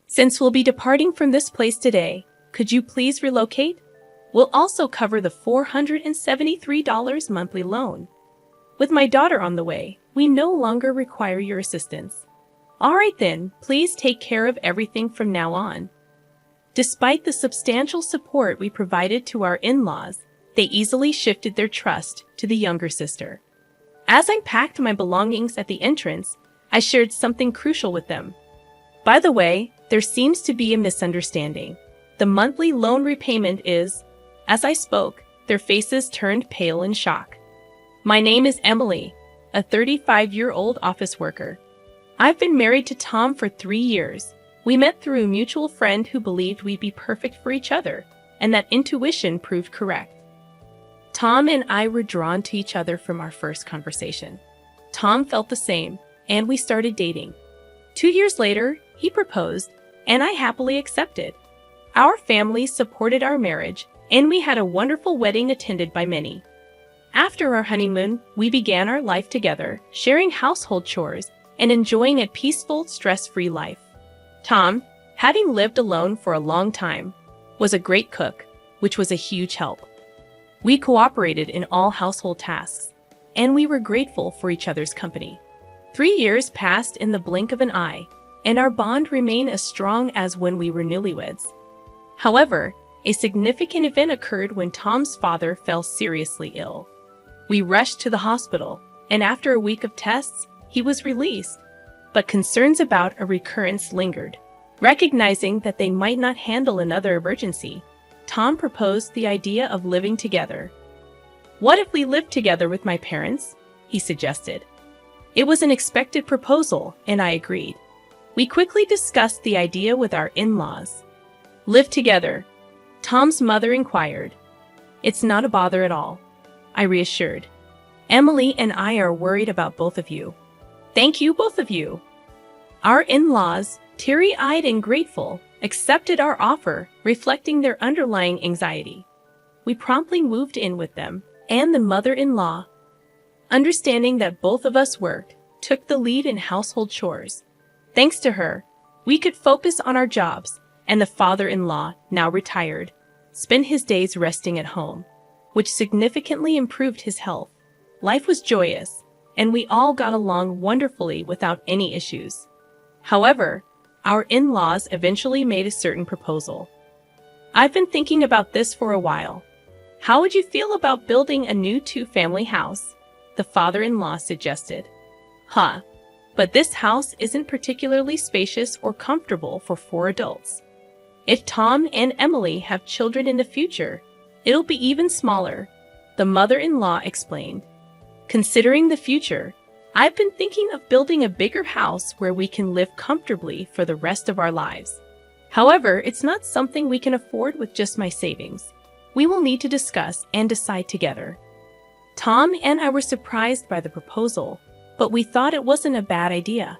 Since we'll be departing from this place today, could you please relocate? We'll also cover the $473 monthly loan. With my daughter on the way, we no longer require your assistance. All right then, please take care of everything from now on. Despite the substantial support we provided to our in-laws, they easily shifted their trust to the younger sister. As I packed my belongings at the entrance, I shared something crucial with them. By the way, there seems to be a misunderstanding. The monthly loan repayment is... As I spoke, their faces turned pale in shock. My name is Emily, a 35-year-old office worker. I've been married to Tom for 3 years. We met through a mutual friend who believed we'd be perfect for each other, and that intuition proved correct. Tom and I were drawn to each other from our first conversation. Tom felt the same, and we started dating. 2 years later, he proposed, and I happily accepted. Our families supported our marriage, and we had a wonderful wedding attended by many. After our honeymoon, we began our life together, sharing household chores and enjoying a peaceful, stress-free life. Tom, having lived alone for a long time, was a great cook, which was a huge help. We cooperated in all household tasks, and we were grateful for each other's company. 3 years passed in the blink of an eye, and our bond remained as strong as when we were newlyweds. However, a significant event occurred when Tom's father fell seriously ill. We rushed to the hospital, and after a week of tests, he was released. But concerns about a recurrence lingered. Recognizing that they might not handle another emergency, Tom proposed the idea of living together. "What if we lived together with my parents?" he suggested. It was an expected proposal, and I agreed. We quickly discussed the idea with our in-laws. "Live together?" Tom's mother inquired. "It's not a bother at all," I reassured. "Emily and I are worried about both of you." "Thank you, both of you." Our in-laws, teary-eyed and grateful, accepted our offer, reflecting their underlying anxiety. We promptly moved in with them, and the mother-in-law, understanding that both of us worked, took the lead in household chores. Thanks to her, we could focus on our jobs, and the father-in-law, now retired, spent his days resting at home, which significantly improved his health. Life was joyous, and we all got along wonderfully without any issues. However, our in-laws eventually made a certain proposal. "I've been thinking about this for a while. How would you feel about building a new 2-family house?" the father-in-law suggested. "Huh, but this house isn't particularly spacious or comfortable for 4 adults. If Tom and Emily have children in the future, it'll be even smaller," the mother-in-law explained. "Considering the future, I've been thinking of building a bigger house where we can live comfortably for the rest of our lives. However, it's not something we can afford with just my savings. We will need to discuss and decide together." Tom and I were surprised by the proposal, but we thought it wasn't a bad idea.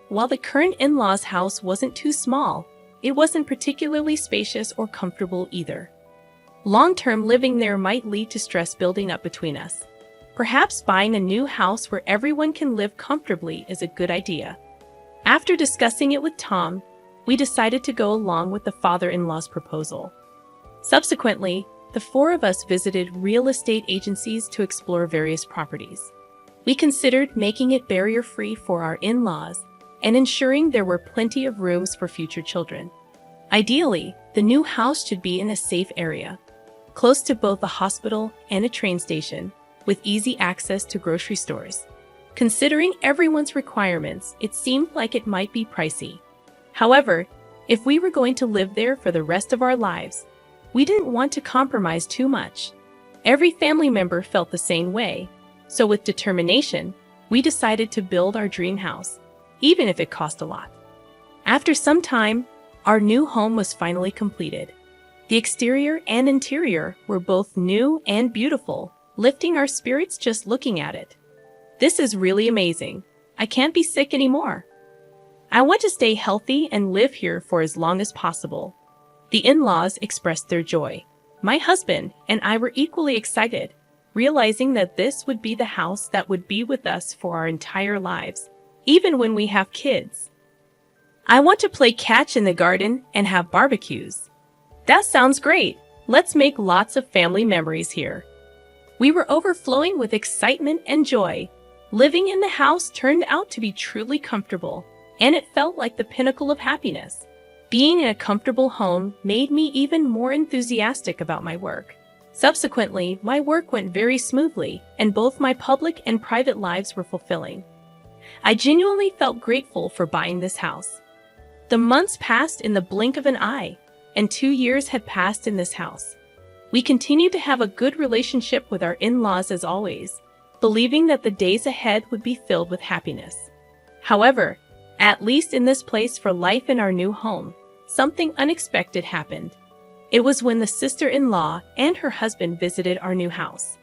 While the current in-laws' house wasn't too small, it wasn't particularly spacious or comfortable either. Long-term living there might lead to stress building up between us. Perhaps buying a new house where everyone can live comfortably is a good idea. After discussing it with Tom, we decided to go along with the father-in-law's proposal. Subsequently, the 4 of us visited real estate agencies to explore various properties. We considered making it barrier-free for our in-laws and ensuring there were plenty of rooms for future children. Ideally, the new house should be in a safe area, close to both a hospital and a train station, with easy access to grocery stores. Considering everyone's requirements, it seemed like it might be pricey. However, if we were going to live there for the rest of our lives, we didn't want to compromise too much. Every family member felt the same way, so with determination, we decided to build our dream house, even if it cost a lot. After some time, our new home was finally completed. The exterior and interior were both new and beautiful, lifting our spirits just looking at it. "This is really amazing. I can't be sick anymore. I want to stay healthy and live here for as long as possible." The in-laws expressed their joy. My husband and I were equally excited, realizing that this would be the house that would be with us for our entire lives, even when we have kids. I want to play catch in the garden and have barbecues. That sounds great. Let's make lots of family memories here. We were overflowing with excitement and joy. Living in the house turned out to be truly comfortable, and it felt like the pinnacle of happiness. Being in a comfortable home made me even more enthusiastic about my work. Subsequently, my work went very smoothly, and both my public and private lives were fulfilling. I genuinely felt grateful for buying this house. The months passed in the blink of an eye, and 2 years had passed in this house. We continued to have a good relationship with our in-laws as always, believing that the days ahead would be filled with happiness. However, at least in this place for life in our new home, something unexpected happened. It was when the sister-in-law and her husband visited our new house.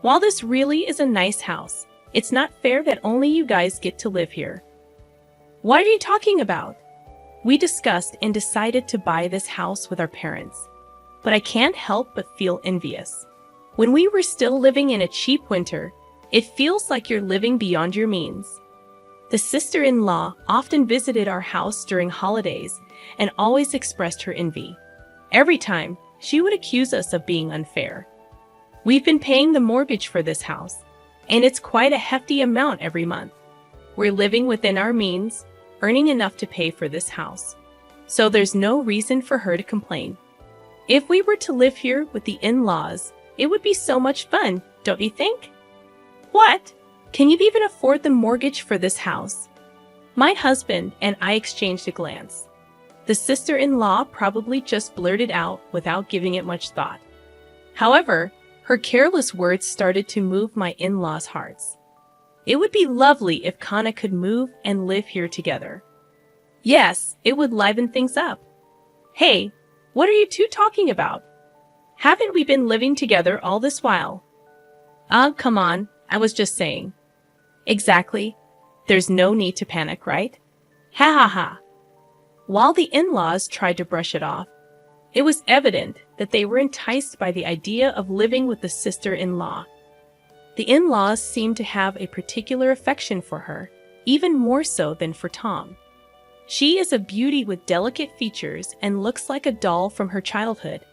While this really is a nice house, it's not fair that only you guys get to live here. What are you talking about? We discussed and decided to buy this house with our parents, but I can't help but feel envious. When we were still living in a cheap winter, it feels like you're living beyond your means. The sister-in-law often visited our house during holidays and always expressed her envy. Every time, she would accuse us of being unfair. We've been paying the mortgage for this house, and it's quite a hefty amount every month. We're living within our means, earning enough to pay for this house, so there's no reason for her to complain. If we were to live here with the in-laws, it would be so much fun, don't you think? What? Can you even afford the mortgage for this house? My husband and I exchanged a glance. The sister-in-law probably just blurted out without giving it much thought. However, her careless words started to move my in-laws' hearts. It would be lovely if Kana could move and live here together. Yes, it would liven things up. Hey, what are you two talking about? Haven't we been living together all this while? Come on, I was just saying. Exactly. There's no need to panic, right? Ha ha ha. While the in-laws tried to brush it off, it was evident that they were enticed by the idea of living with the sister-in-law. The in-laws seemed to have a particular affection for her, even more so than for Tom. She is a beauty with delicate features and looks like a doll from her childhood.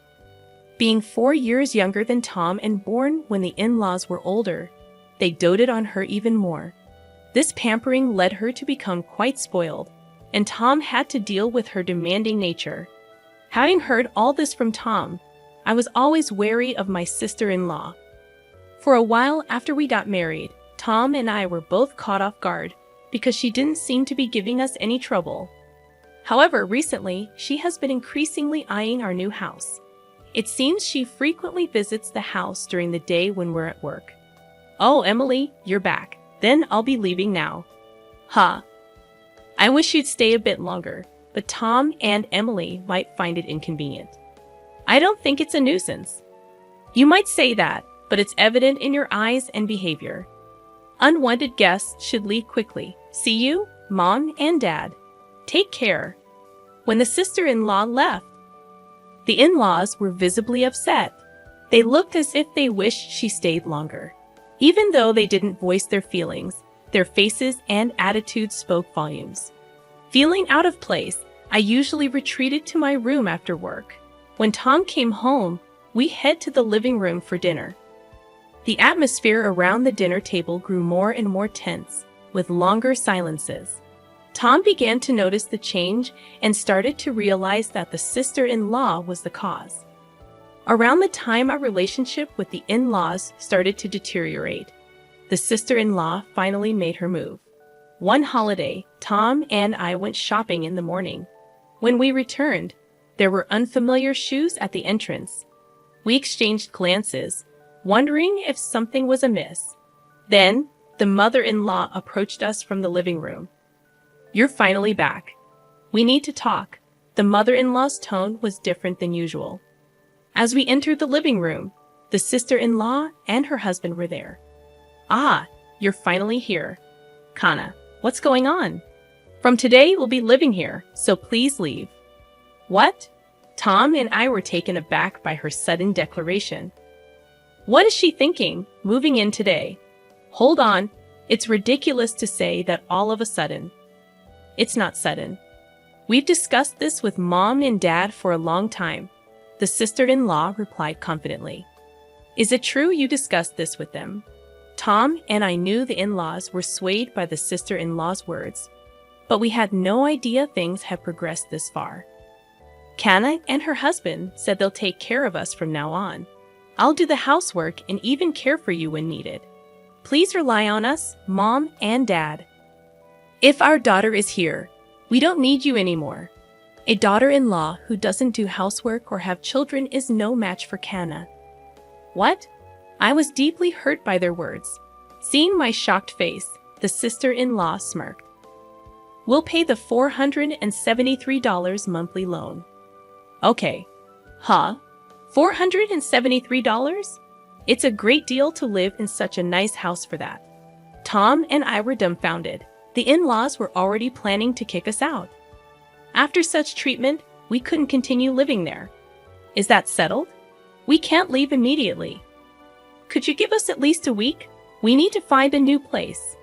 Being 4 years younger than Tom and born when the in-laws were older, they doted on her even more. This pampering led her to become quite spoiled, and Tom had to deal with her demanding nature. Having heard all this from Tom, I was always wary of my sister-in-law. For a while after we got married, Tom and I were both caught off guard because she didn't seem to be giving us any trouble. However, recently, she has been increasingly eyeing our new house. It seems she frequently visits the house during the day when we're at work. Oh, Emily, you're back. Then I'll be leaving now. Huh. I wish you'd stay a bit longer, but Tom and Emily might find it inconvenient. I don't think it's a nuisance. You might say that, but it's evident in your eyes and behavior. Unwanted guests should leave quickly. See you, Mom and Dad. Take care. When the sister-in-law left, the in-laws were visibly upset. They looked as if they wished she stayed longer. Even though they didn't voice their feelings, their faces and attitudes spoke volumes. Feeling out of place, I usually retreated to my room after work. When Tom came home, we head to the living room for dinner. The atmosphere around the dinner table grew more and more tense, with longer silences. Tom began to notice the change and started to realize that the sister-in-law was the cause. Around the time our relationship with the in-laws started to deteriorate, the sister-in-law finally made her move. One holiday, Tom and I went shopping in the morning. When we returned, there were unfamiliar shoes at the entrance. We exchanged glances, wondering if something was amiss. Then, the mother-in-law approached us from the living room. You're finally back. We need to talk. The mother-in-law's tone was different than usual. As we entered the living room, the sister-in-law and her husband were there. Ah, you're finally here. Kana, what's going on? From today, we'll be living here, so please leave. What? Tom and I were taken aback by her sudden declaration. What is she thinking, moving in today? Hold on, it's ridiculous to say that all of a sudden. It's not sudden. We've discussed this with Mom and Dad for a long time, the sister-in-law replied confidently. Is it true you discussed this with them? Tom and I knew the in-laws were swayed by the sister-in-law's words, but we had no idea things had progressed this far. Kana and her husband said they'll take care of us from now on. I'll do the housework and even care for you when needed. Please rely on us, Mom and Dad. If our daughter is here, we don't need you anymore. A daughter-in-law who doesn't do housework or have children is no match for Kana. What? I was deeply hurt by their words. Seeing my shocked face, the sister-in-law smirked. We'll pay the $473 monthly loan. Okay. Huh? $473? It's a great deal to live in such a nice house for that. Tom and I were dumbfounded. The in-laws were already planning to kick us out. After such treatment, we couldn't continue living there. Is that settled? We can't leave immediately. Could you give us at least a week? We need to find a new place.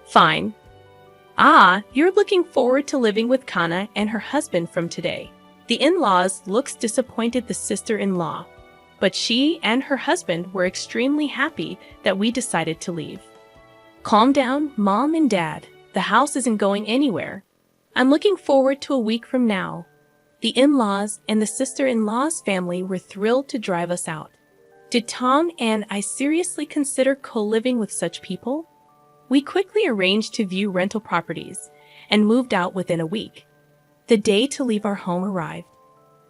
Fine. Ah, you're looking forward to living with Kana and her husband from today. The in-laws looks disappointed the sister-in-law, but she and her husband were extremely happy that we decided to leave. Calm down, Mom and Dad. The house isn't going anywhere. I'm looking forward to a week from now. The in-laws and the sister-in-law's family were thrilled to drive us out. Did Tom and I seriously consider co-living with such people? We quickly arranged to view rental properties and moved out within a week. The day to leave our home arrived.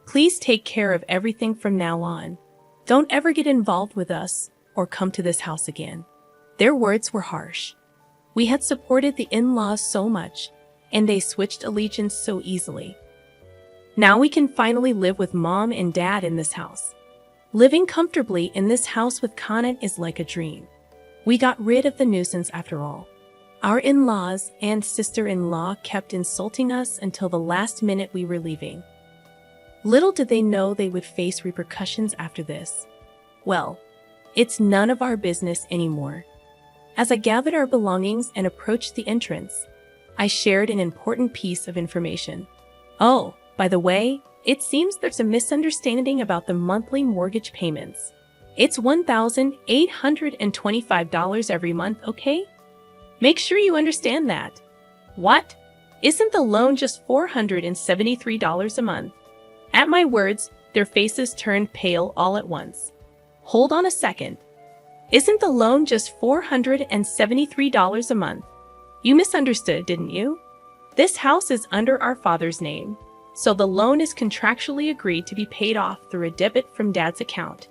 Please take care of everything from now on. Don't ever get involved with us or come to this house again. Their words were harsh. We had supported the in-laws so much, and they switched allegiance so easily. Now we can finally live with Mom and Dad in this house. Living comfortably in this house with Kana is like a dream. We got rid of the nuisance after all. Our in-laws and sister-in-law kept insulting us until the last minute we were leaving. Little did they know they would face repercussions after this. Well, it's none of our business anymore. As I gathered our belongings and approached the entrance, I shared an important piece of information. Oh, by the way, it seems there's a misunderstanding about the monthly mortgage payments. It's $1,825 every month, okay? Make sure you understand that. What? Isn't the loan just $473 a month? At my words, their faces turned pale all at once. Hold on a second. Isn't the loan just $473 a month? You misunderstood, didn't you? This house is under our father's name, so the loan is contractually agreed to be paid off through a debit from Dad's account.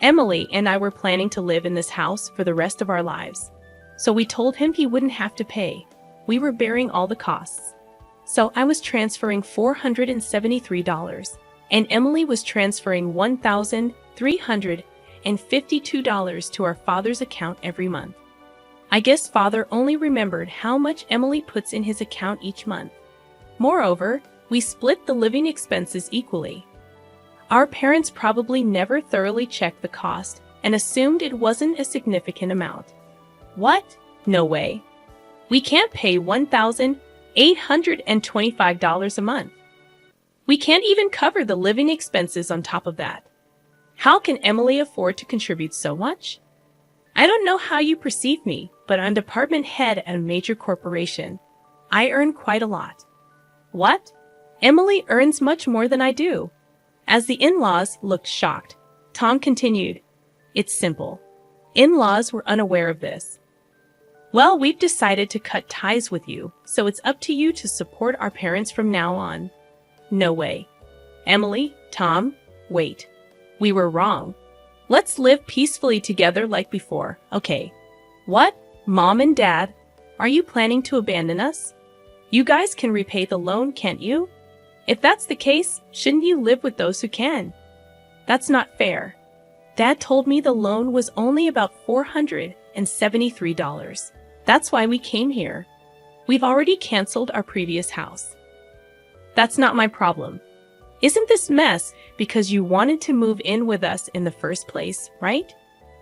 Emily and I were planning to live in this house for the rest of our lives, so we told him he wouldn't have to pay. We were bearing all the costs. So I was transferring $473, and Emily was transferring $1,352 to our father's account every month. I guess Father only remembered how much Emily puts in his account each month. Moreover, we split the living expenses equally. Our parents probably never thoroughly checked the cost and assumed it wasn't a significant amount. What? No way. We can't pay $1,825 a month. We can't even cover the living expenses on top of that. How can Emily afford to contribute so much? I don't know how you perceive me, but I'm department head at a major corporation. I earn quite a lot. What? Emily earns much more than I do. As the in-laws looked shocked, Tom continued, It's simple. In-laws were unaware of this. Well, we've decided to cut ties with you, so it's up to you to support our parents from now on. No way. Emily, Tom, wait. We were wrong. Let's live peacefully together like before, okay? What? Mom and Dad, are you planning to abandon us? You guys can repay the loan, can't you? If that's the case, shouldn't you live with those who can? That's not fair. Dad told me the loan was only about $473. That's why we came here. We've already canceled our previous house. That's not my problem. Isn't this mess because you wanted to move in with us in the first place, right?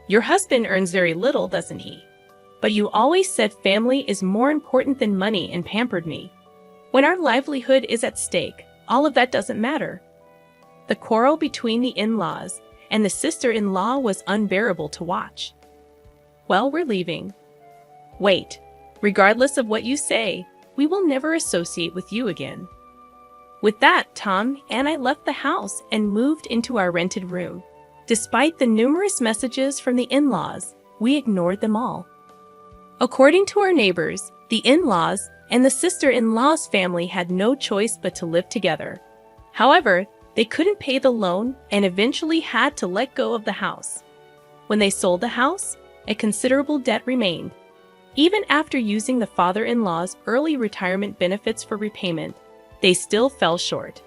Your husband earns very little, doesn't he? But you always said family is more important than money and pampered me. When our livelihood is at stake, all of that doesn't matter. The quarrel between the in-laws and the sister-in-law was unbearable to watch. Well, we're leaving. Wait, regardless of what you say, we will never associate with you again. With that, Tom and I left the house and moved into our rented room. Despite the numerous messages from the in-laws, we ignored them all. According to our neighbors, the in-laws and the sister-in-law's family had no choice but to live together. However, they couldn't pay the loan and eventually had to let go of the house. When they sold the house, a considerable debt remained. Even after using the father-in-law's early retirement benefits for repayment, they still fell short.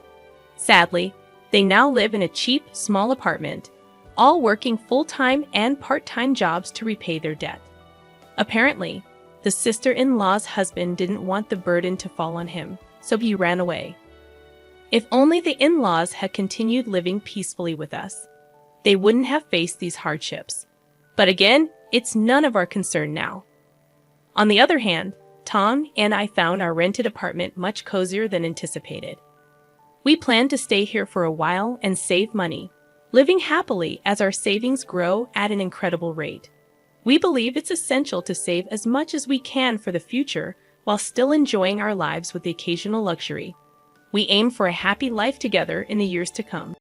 Sadly, they now live in a cheap, small apartment, all working full-time and part-time jobs to repay their debt. Apparently, the sister-in-law's husband didn't want the burden to fall on him, so he ran away. If only the in-laws had continued living peacefully with us, they wouldn't have faced these hardships. But again, it's none of our concern now. On the other hand, Tom and I found our rented apartment much cozier than anticipated. We plan to stay here for a while and save money, living happily as our savings grow at an incredible rate. We believe it's essential to save as much as we can for the future while still enjoying our lives with the occasional luxury. We aim for a happy life together in the years to come.